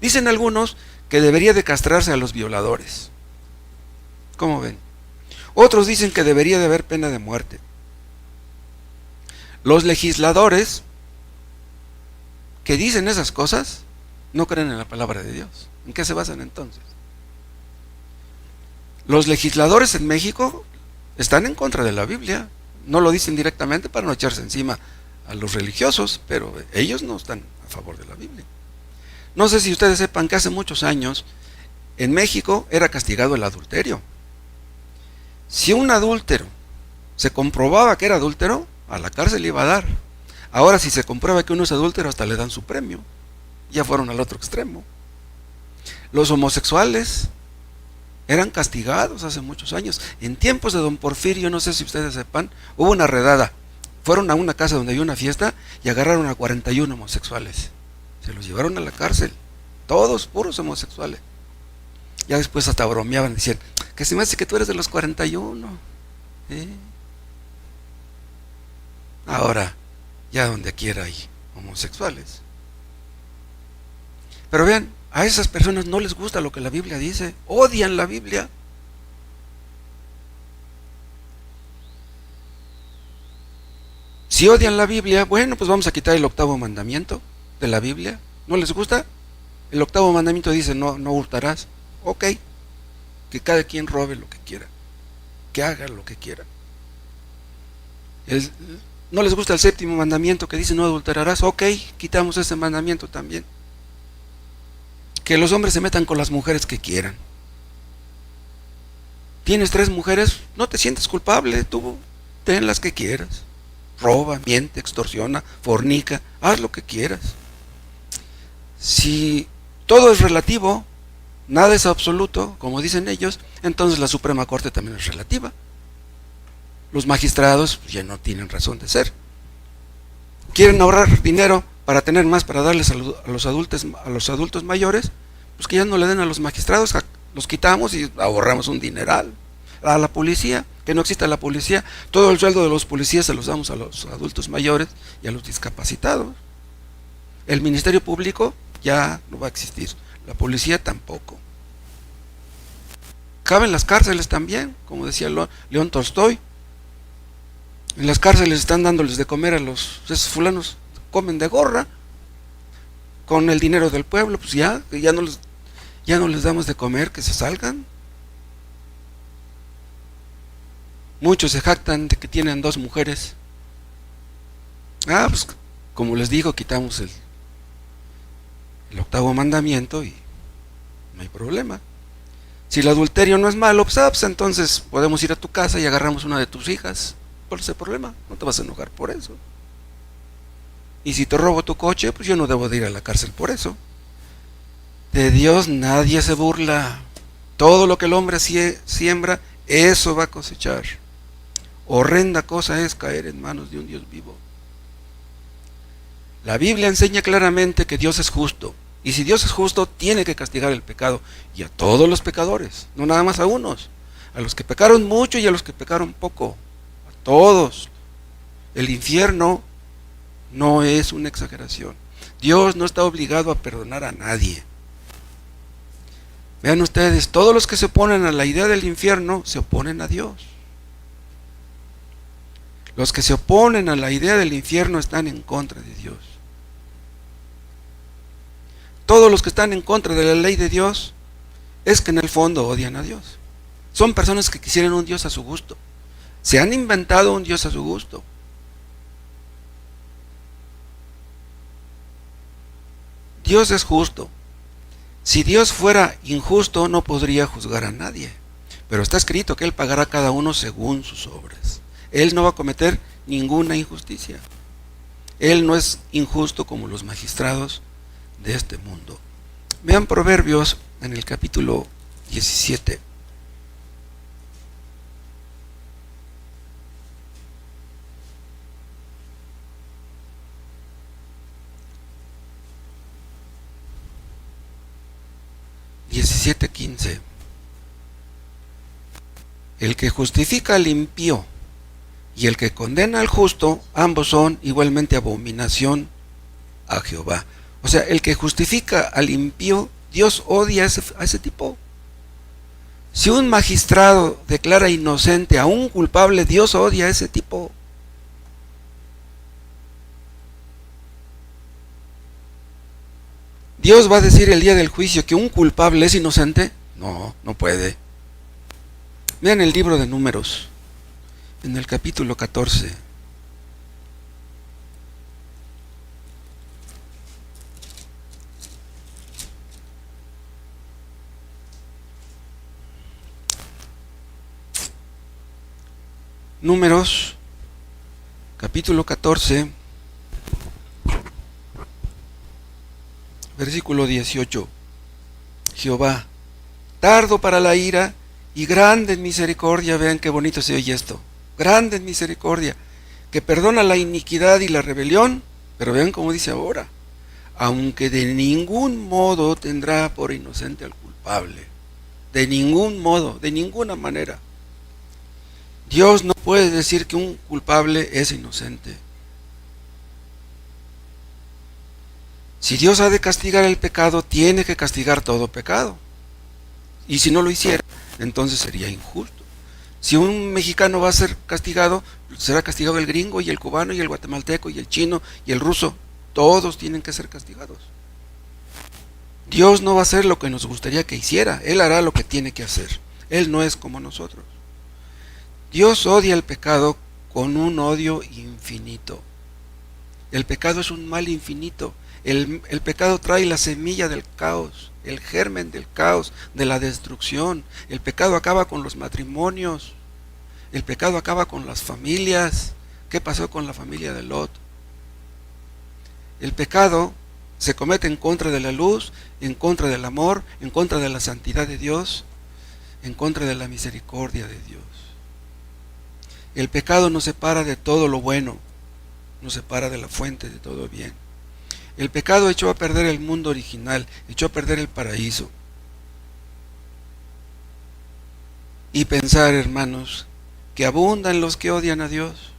Dicen algunos que debería de castrarse a los violadores. ¿Cómo ven? Otros dicen que debería de haber pena de muerte. Los legisladores que dicen esas cosas no creen en la palabra de Dios. ¿En qué se basan entonces? Los legisladores en México están en contra de la Biblia. No lo dicen directamente para no echarse encima a los religiosos, pero ellos no están a favor de la Biblia. No sé si ustedes sepan que hace muchos años en México era castigado el adulterio. Si un adúltero se comprobaba que era adúltero, a la cárcel iba a dar. Ahora si se comprueba que uno es adúltero, hasta le dan su premio. Ya fueron al otro extremo. Los homosexuales eran castigados hace muchos años. En tiempos de don Porfirio, no sé si ustedes sepan, hubo una redada. Fueron a una casa donde había una fiesta y agarraron a 41 homosexuales. Se los llevaron a la cárcel. Todos puros homosexuales. Ya después hasta bromeaban, decían, que se me hace que tú eres de los 41. Ahora, ya donde quiera hay homosexuales. Pero vean, a esas personas no les gusta lo que la Biblia dice, odian la Biblia. Si odian la Biblia, bueno, pues vamos a quitar el 8º mandamiento de la Biblia. ¿No les gusta? El 8º mandamiento dice, no hurtarás. Ok, que cada quien robe lo que quiera, que haga lo que quiera. ¿No les gusta el 7º mandamiento que dice, no adulterarás? Ok, quitamos ese mandamiento también. Que los hombres se metan con las mujeres que quieran. ¿Tienes 3 mujeres? No te sientes culpable, tú ten las que quieras. Roba, miente, extorsiona, fornica, haz lo que quieras. Si todo es relativo, nada es absoluto, como dicen ellos, entonces la Suprema Corte también es relativa. Los magistrados ya no tienen razón de ser. Quieren ahorrar dinero para tener más, para darles a los adultos mayores, pues que ya no le den a los magistrados, los quitamos y ahorramos un dineral. A la policía, que no exista la policía, todo el sueldo de los policías se los damos a los adultos mayores y a los discapacitados. El Ministerio Público ya no va a existir, la policía tampoco. Caben las cárceles también, como decía León Tolstoy. En las cárceles están dándoles de comer a esos fulanos, comen de gorra, con el dinero del pueblo, pues ya no les damos de comer, que se salgan. Muchos se jactan de que tienen 2 mujeres. Pues como les digo, quitamos el 8º mandamiento y no hay problema. Si el adulterio no es malo, pues entonces podemos ir a tu casa y agarramos una de tus hijas. ¿Cuál es el problema? No te vas a enojar por eso. Y si te robo tu coche, pues yo no debo de ir a la cárcel por eso. De Dios nadie se burla. Todo lo que el hombre siembra, eso va a cosechar. Horrenda cosa es caer en manos de un Dios vivo. La Biblia enseña claramente que Dios es justo. Y si Dios es justo, tiene que castigar el pecado. Y a todos los pecadores, no nada más a unos. A los que pecaron mucho y a los que pecaron poco. A todos. El infierno no es una exageración. Dios no está obligado a perdonar a nadie. Vean ustedes, todos los que se oponen a la idea del infierno se oponen a Dios. Los que se oponen a la idea del infierno están en contra de Dios. Todos los que están en contra de la ley de Dios es que en el fondo odian a Dios. Son personas que quisieran un Dios a su gusto. Se han inventado un Dios a su gusto. Dios es justo. Si Dios fuera injusto, no podría juzgar a nadie. Pero está escrito que Él pagará a cada uno según sus obras. Él no va a cometer ninguna injusticia. Él no es injusto como los magistrados de este mundo. Vean Proverbios en el capítulo 17. (17:15) El que justifica al impío y el que condena al justo, ambos son igualmente abominación a Jehová. O sea, el que justifica al impío, Dios odia a ese tipo. Si un magistrado declara inocente a un culpable, Dios odia a ese tipo. ¿Dios va a decir el día del juicio que un culpable es inocente? No, no puede. Vean el libro de Números, en el capítulo 14. Números, capítulo 14, versículo 18. Jehová, tardo para la ira y grande en misericordia. Vean qué bonito se oye esto. Grande en misericordia, que perdona la iniquidad y la rebelión. Pero vean cómo dice ahora: aunque de ningún modo tendrá por inocente al culpable. De ningún modo, de ninguna manera. Dios no puede decir que un culpable es inocente. Si Dios ha de castigar el pecado, tiene que castigar todo pecado. Y si no lo hiciera, entonces sería injusto. Si un mexicano va a ser castigado, será castigado el gringo y el cubano y el guatemalteco y el chino y el ruso. Todos tienen que ser castigados. Dios no va a hacer lo que nos gustaría que hiciera. Él hará lo que tiene que hacer. Él no es como nosotros. Dios odia el pecado con un odio infinito. El pecado es un mal infinito. El pecado trae la semilla del caos, el germen del caos, de la destrucción. El pecado acaba con los matrimonios. El pecado acaba con las familias. ¿Qué pasó con la familia de Lot? El pecado se comete en contra de la luz, en contra del amor, en contra de la santidad de Dios, en contra de la misericordia de Dios. El pecado nos separa de todo lo bueno, nos separa de la fuente de todo bien. El pecado echó a perder el mundo original, echó a perder el paraíso. Y pensar, hermanos, que abundan los que odian a Dios.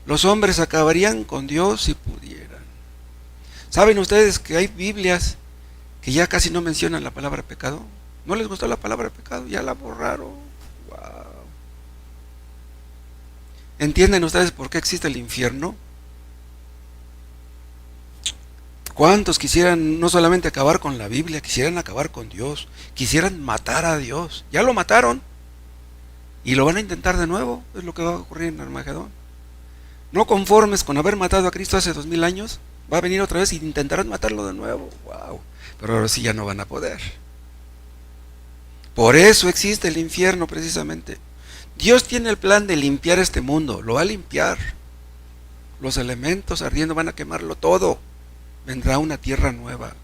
Los hombres acabarían con Dios si pudieran. ¿Saben ustedes que hay Biblias que ya casi no mencionan la palabra pecado? ¿No les gustó la palabra pecado? Ya la borraron. Wow. ¿Entienden ustedes por qué existe el infierno? ¿Cuántos quisieran no solamente acabar con la Biblia, quisieran acabar con Dios, quisieran matar a Dios? Ya lo mataron y lo van a intentar de nuevo. Es lo que va a ocurrir en Armagedón. No conformes con haber matado a Cristo hace 2000 años, va a venir otra vez y intentarán matarlo de nuevo. Wow. Pero ahora sí ya no van a poder. Por eso existe el infierno precisamente. Dios tiene el plan de limpiar este mundo, lo va a limpiar. Los elementos ardiendo van a quemarlo todo. Vendrá una tierra nueva.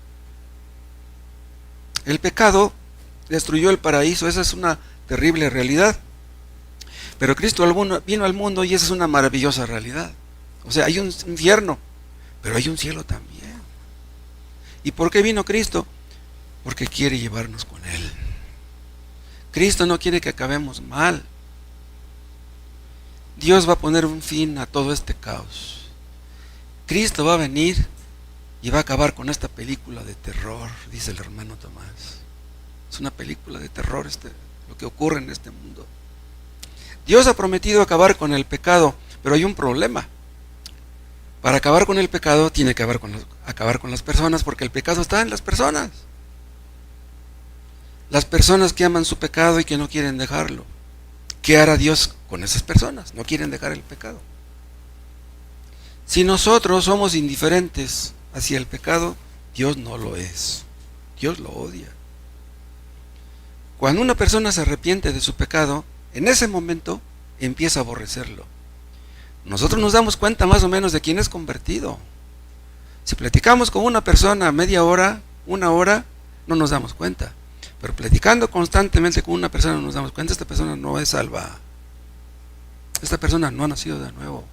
El pecado destruyó el paraíso, esa es una terrible realidad. Pero Cristo vino al mundo y esa es una maravillosa realidad. O sea, hay un infierno, pero hay un cielo también. ¿Y por qué vino Cristo? Porque quiere llevarnos con Él. Cristo no quiere que acabemos mal. Dios va a poner un fin a todo este caos. Cristo va a venir y va a acabar con esta película de terror, dice el hermano Tomás. Es una película de terror lo que ocurre en este mundo. Dios ha prometido acabar con el pecado, pero hay un problema. Para acabar con el pecado tiene que acabar con las personas, porque el pecado está en las personas. Las personas que aman su pecado y que no quieren dejarlo. ¿Qué hará Dios con esas personas? No quieren dejar el pecado. Si nosotros somos indiferentes hacia el pecado, Dios no lo es. Dios lo odia. Cuando una persona se arrepiente de su pecado, en ese momento empieza a aborrecerlo. Nosotros nos damos cuenta más o menos de quién es convertido. Si platicamos con una persona media hora, una hora, no nos damos cuenta. Pero platicando constantemente con una persona nos damos cuenta, esta persona no es salva. Esta persona no ha nacido de nuevo.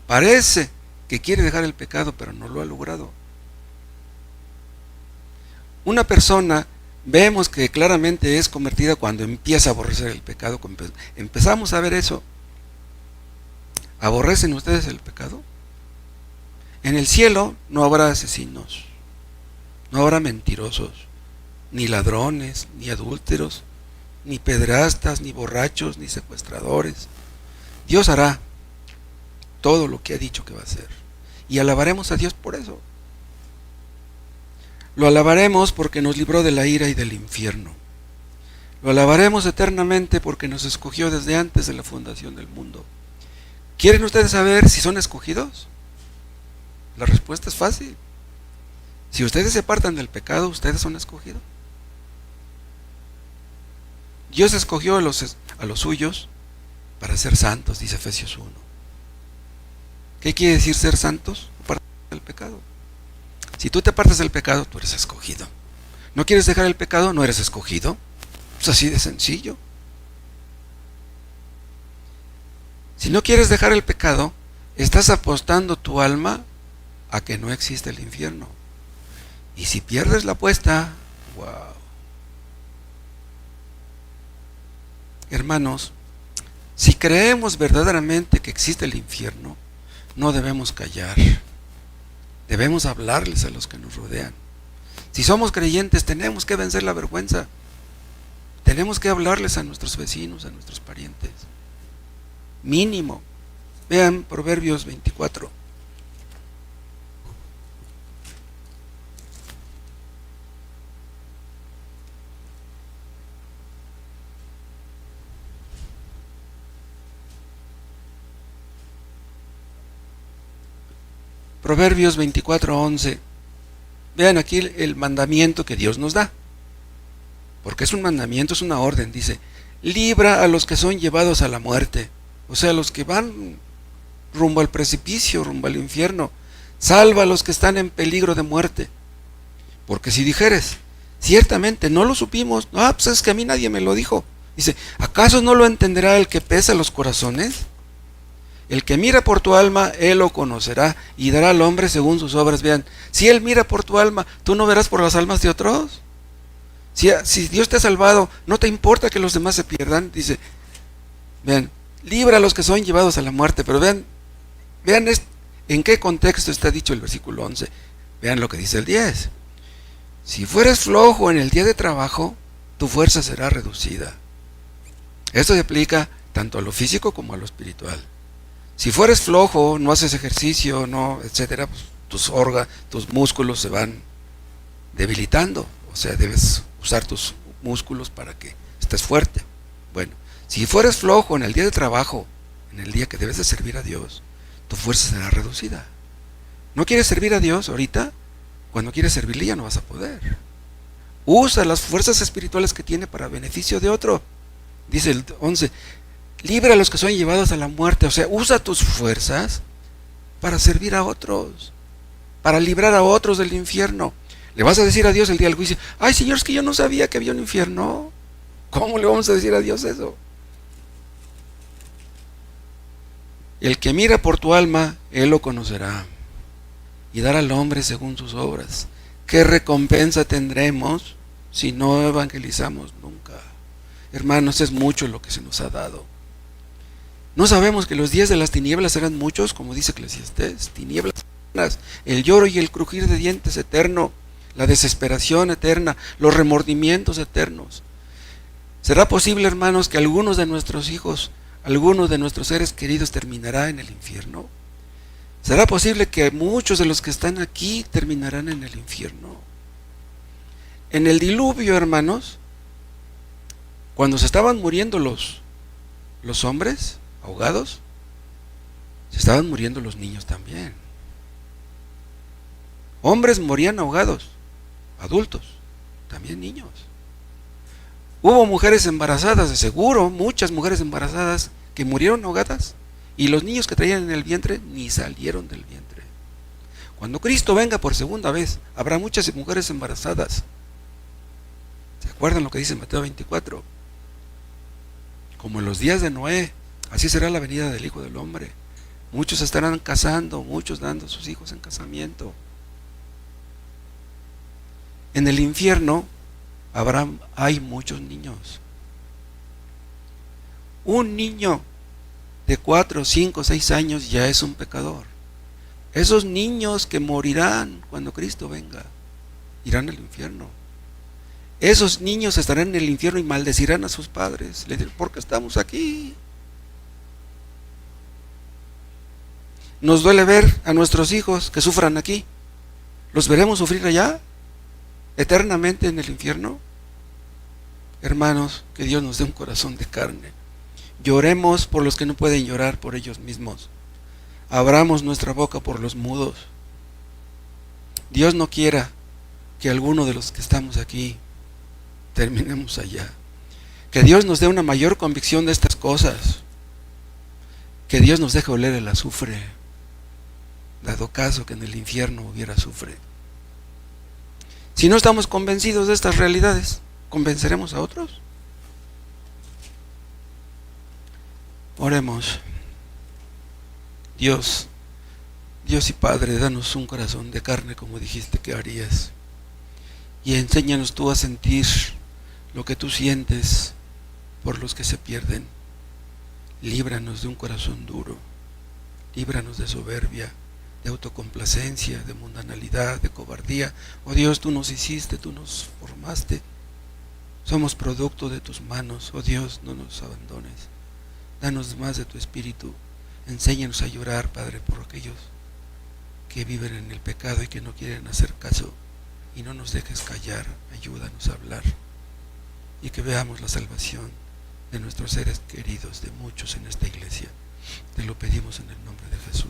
Parece que quiere dejar el pecado, pero no lo ha logrado. Una persona vemos que claramente es convertida cuando empieza a aborrecer el pecado. Empezamos a ver eso. ¿Aborrecen ustedes el pecado? En el cielo no habrá asesinos, no habrá mentirosos, ni ladrones, ni adúlteros, ni pedrastas, ni borrachos, ni secuestradores. Dios hará todo lo que ha dicho que va a hacer. Y alabaremos a Dios por eso. Lo alabaremos porque nos libró de la ira y del infierno. Lo alabaremos eternamente porque nos escogió desde antes de la fundación del mundo. ¿Quieren ustedes saber si son escogidos? La respuesta es fácil. Si ustedes se apartan del pecado, ustedes son escogidos. Dios escogió a los suyos para ser santos, dice Efesios 1. ¿Qué quiere decir ser santos? Apartarse del pecado. Si tú te apartas del pecado, tú eres escogido. ¿No quieres dejar el pecado? No eres escogido. Es así de sencillo. Si no quieres dejar el pecado, estás apostando tu alma a que no existe el infierno. Y si pierdes la apuesta, wow. Hermanos, si creemos verdaderamente que existe el infierno, no debemos callar. Debemos hablarles a los que nos rodean. Si somos creyentes, tenemos que vencer la vergüenza. tenemos que hablarles a nuestros vecinos, a nuestros parientes. Mínimo. Vean Proverbios 24. Proverbios 24:11. Vean aquí el mandamiento que Dios nos da. Porque es un mandamiento, es una orden. Dice, libra a los que son llevados a la muerte. O sea, los que van rumbo al precipicio, rumbo al infierno. Salva a los que están en peligro de muerte. Porque si dijeres, ciertamente no lo supimos, pues es que a mí nadie me lo dijo. Dice, ¿acaso no lo entenderá el que pesa los corazones? El que mira por tu alma, él lo conocerá y dará al hombre según sus obras. Vean, si él mira por tu alma, ¿tú no verás por las almas de otros? Si Dios te ha salvado, no te importa que los demás se pierdan. Dice, vean, libra a los que son llevados a la muerte. Pero vean en qué contexto está dicho el versículo 11. Vean lo que dice el 10. Si fueres flojo en el día de trabajo, tu fuerza será reducida. Esto se aplica tanto a lo físico como a lo espiritual. Si fueres flojo, no haces ejercicio, no, etcétera, pues tus músculos se van debilitando. O sea, debes usar tus músculos para que estés fuerte. Bueno, si fueres flojo en el día de trabajo, en el día que debes de servir a Dios, tu fuerza será reducida. ¿No quieres servir a Dios ahorita? Cuando quieres servirle ya no vas a poder. Usa las fuerzas espirituales que tiene para beneficio de otro. Dice el 11, libra a los que son llevados a la muerte. O sea, usa tus fuerzas para servir a otros, para librar a otros del infierno. Le vas a decir a Dios el día del juicio, ay Señor, es que yo no sabía que había un infierno. ¿Cómo le vamos a decir a Dios eso? El que mira por tu alma, él lo conocerá y dará al hombre según sus obras. ¿Qué recompensa tendremos si no evangelizamos nunca? Hermanos, es mucho lo que se nos ha dado. ¿No sabemos que los días de las tinieblas eran muchos? Como dice Eclesiastés, tinieblas eternas, el lloro y el crujir de dientes eterno, la desesperación eterna, los remordimientos eternos. ¿Será posible, hermanos, que algunos de nuestros hijos, algunos de nuestros seres queridos terminará en el infierno? ¿Será posible que muchos de los que están aquí terminarán en el infierno? En el diluvio, hermanos, cuando se estaban muriendo los hombres ahogados, se estaban muriendo los niños también. Hombres morían ahogados, adultos, también niños. Hubo mujeres embarazadas, de seguro, muchas mujeres embarazadas que murieron ahogadas, y los niños que traían en el vientre ni salieron del vientre. Cuando Cristo venga por segunda vez, habrá muchas mujeres embarazadas. ¿Se acuerdan lo que dice Mateo 24? Como en los días de Noé, así será la venida del Hijo del Hombre. Muchos estarán casando, muchos dando a sus hijos en casamiento. En el infierno hay muchos niños. Un niño de 4, 5, 6 años ya es un pecador. Esos niños que morirán cuando Cristo venga, irán al infierno. Esos niños estarán en el infierno y maldecirán a sus padres. Le dirán, ¿por qué estamos aquí? Nos duele ver a nuestros hijos que sufran aquí. ¿Los veremos sufrir allá? ¿Eternamente en el infierno? Hermanos, que Dios nos dé un corazón de carne. Lloremos por los que no pueden llorar por ellos mismos. Abramos nuestra boca por los mudos. Dios no quiera que alguno de los que estamos aquí terminemos allá. Que Dios nos dé una mayor convicción de estas cosas. Que Dios nos deje oler el azufre, dado caso que en el infierno hubiera azufre. Si no estamos convencidos de estas realidades, ¿convenceremos a otros? Oremos. Dios y Padre, danos un corazón de carne como dijiste que harías. Y enséñanos tú a sentir lo que tú sientes por los que se pierden. Líbranos de un corazón duro. Líbranos de soberbia, de autocomplacencia, de mundanalidad, de cobardía. Oh Dios, tú nos hiciste, tú nos formaste. Somos producto de tus manos, oh Dios, no nos abandones. Danos más de tu espíritu. Enséñanos a llorar, Padre, por aquellos que viven en el pecado y que no quieren hacer caso. Y no nos dejes callar, ayúdanos a hablar. Y que veamos la salvación de nuestros seres queridos, de muchos en esta iglesia. Te lo pedimos en el nombre de Jesús.